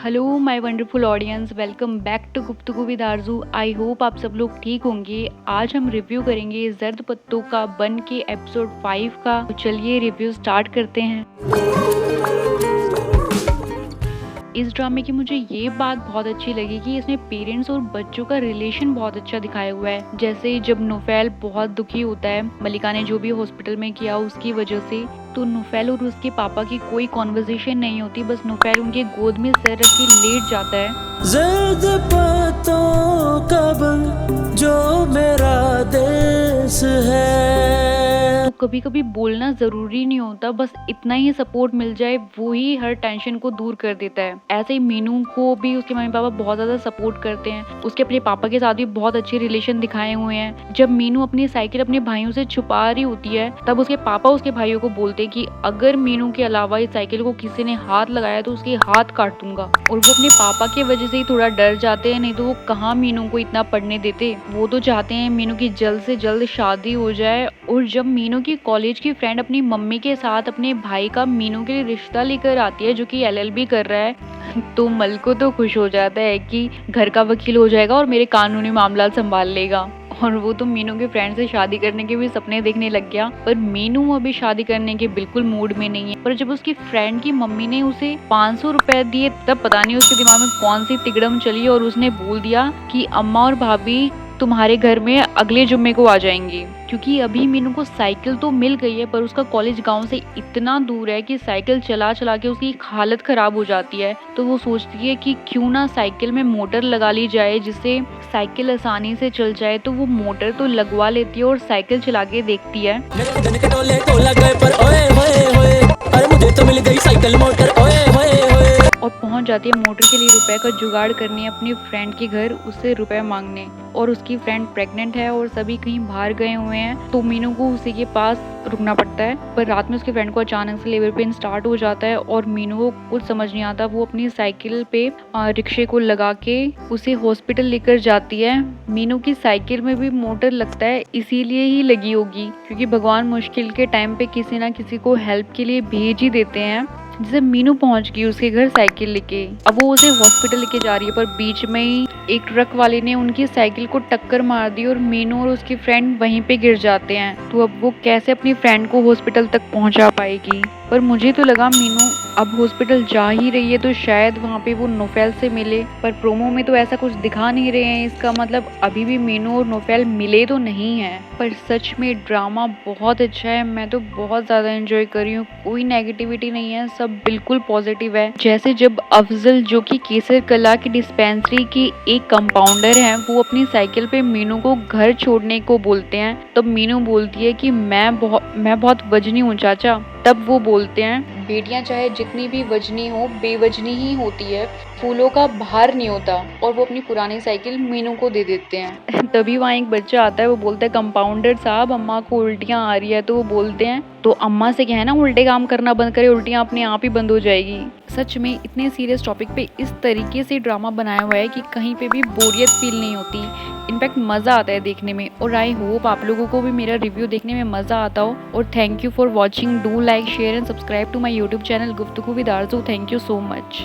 Hello my wonderful audience, welcome back to Guftagu with Arzoo. I hope आप सब लोग ठीक होंगे। आज हम रिव्यू करेंगे जर्द पत्तों का बन के एपिसोड 5 का। तो चलिए रिव्यू स्टार्ट करते हैं। इस ड्रामे की मुझे ये बात बहुत अच्छी लगी कि इसमें पेरेंट्स और बच्चों का रिलेशन बहुत अच्छा दिखाया हुआ है। जैसे जब नुफैल बहुत दुखी होता है मलिका ने जो भी हॉस्पिटल में किया उसकी वजह से, तो नुफैल और उसके पापा की कोई कॉन्वर्सेशन नहीं होती, बस नुफैल उनके गोद में सर रख के लेट जाता है। ज़र्द पत्तों का बन जो मेरा देश है। तो कभी कभी बोलना जरूरी नहीं होता, बस इतना ही सपोर्ट मिल जाए वो ही हर टेंशन को दूर कर देता है। ऐसे ही मीनू को भी उसके मम्मी पापा बहुत ज्यादा सपोर्ट करते हैं। उसके अपने पापा के साथ भी बहुत अच्छे रिलेशन दिखाए हुए हैं। जब मीनू अपनी साइकिल अपने भाइयों से छुपा रही होती है तब उसके पापा उसके भाइयों को बोलते हैं कि अगर मीनू के अलावा इस साइकिल को किसी ने हाथ लगाया तो उसके हाथ काट दूंगा। और वो अपने पापा की वजह से ही थोड़ा डर जाते हैं, नहीं तो वो कहाँ मीनू को इतना पढ़ने देते। वो तो चाहते हैं मीनू की जल्द से जल्द शादी हो जाए। और जब मीनू की कॉलेज की फ्रेंड अपनी मम्मी के साथ अपने भाई का मीनू के लिए रिश्ता लेकर आती है जो कि एलएलबी कर रहा है, तो मलको तो खुश हो जाता है कि घर का वकील हो जाएगा और मेरे कानूनी मामला संभाल लेगा। और वो तो मीनू के फ्रेंड से शादी करने के भी सपने देखने लग गया। पर मीनू अभी शादी करने के बिल्कुल मूड में नहीं है। पर जब उसकी फ्रेंड की मम्मी ने उसे 500 रुपए दिए तब पता नहीं उसके दिमाग में कौन सी तिकड़म चली और उसने बोल दिया कि अम्मा और भाभी तुम्हारे घर में अगले जुम्मे को आ जाएंगी। क्योंकि अभी मीनू को साइकिल तो मिल गई है पर उसका कॉलेज गांव से इतना दूर है कि साइकिल चला चला के उसकी हालत खराब हो जाती है। तो वो सोचती है कि क्यों ना साइकिल में मोटर लगा ली जाए जिससे साइकिल आसानी से चल जाए। तो वो मोटर तो लगवा लेती है और साइकिल चला के देखती है। मुझे तो मिल गई साइकिल मोटर, ओए होए होए। और पहुंच जाती है मोटर के लिए रुपए का जुगाड़ करने अपनी फ्रेंड के घर, उससे रुपए मांगने। और उसकी फ्रेंड प्रेग्नेंट है और सभी कहीं बाहर गए हुए हैं, तो मीनू को उसी के पास रुकना पड़ता है। पर रात में उसके फ्रेंड को अचानक से लेबर पेन स्टार्ट हो जाता है और मीनू को कुछ समझ नहीं आता। वो अपनी साइकिल पे रिक्शे को लगा के उसे हॉस्पिटल लेकर जाती है। मीनू की साइकिल में भी मोटर लगता है, इसीलिए ही लगी होगी क्योंकि भगवान मुश्किल के टाइम पे किसी ना किसी को हेल्प के लिए भेज ही देते हैं। जैसे मीनू पहुंच गई उसके घर साइकिल लेके, अब वो उसे हॉस्पिटल लेके जा रही है। पर बीच में ही एक ट्रक वाले ने उनकी साइकिल को टक्कर मार दी और मीनू और उसकी फ्रेंड वहीं पे गिर जाते हैं। तो अब वो कैसे अपनी फ्रेंड को हॉस्पिटल तक पहुंचा पाएगी। पर मुझे तो लगा मीनू अब हॉस्पिटल जा ही रही है तो शायद वहाँ पे वो नुफैल से मिले, पर प्रोमो में तो ऐसा कुछ दिखा नहीं रहे हैं। इसका मतलब अभी भी मीनू और नुफैल मिले तो नहीं है। पर सच में ड्रामा बहुत अच्छा है, मैं तो बहुत ज्यादा एंजॉय कर रही हूँ। कोई नेगेटिविटी नहीं है, सब बिल्कुल पॉजिटिव है। जैसे जब अफजल जो कि केसर कला की डिस्पेंसरी की एक कंपाउंडर है, वो अपनी साइकिल पे मीनू को घर छोड़ने को बोलते हैं, तब मीनू बोलती है कि मैं बहुत वजनी हूँ चाचा। तब वो बोलते हैं बेटियां चाहे जितनी भी वजनी हो बेवजनी ही होती है, फूलों का भार नहीं होता। और वो अपनी पुरानी साइकिल मीनू को दे देते हैं। तभी वहाँ एक बच्चा आता है, वो बोलता है कंपाउंडर साहब अम्मा को उल्टियाँ आ रही है। तो वो बोलते हैं तो अम्मा से कहना उल्टे काम करना बंद करे, उल्टियाँ अपने आप ही बंद हो जाएगी। सच में इतने सीरियस टॉपिक पे इस तरीके से ड्रामा बनाया हुआ है कि कहीं पे भी बोरियत फील नहीं होती, इनफैक्ट मज़ा आता है देखने में। और आई होप आप लोगों को भी मेरा रिव्यू देखने में मज़ा आता हो। और thank you for watching. Do like share and subscribe to my YouTube channel Guftagu with Arzoo. Thank you so much.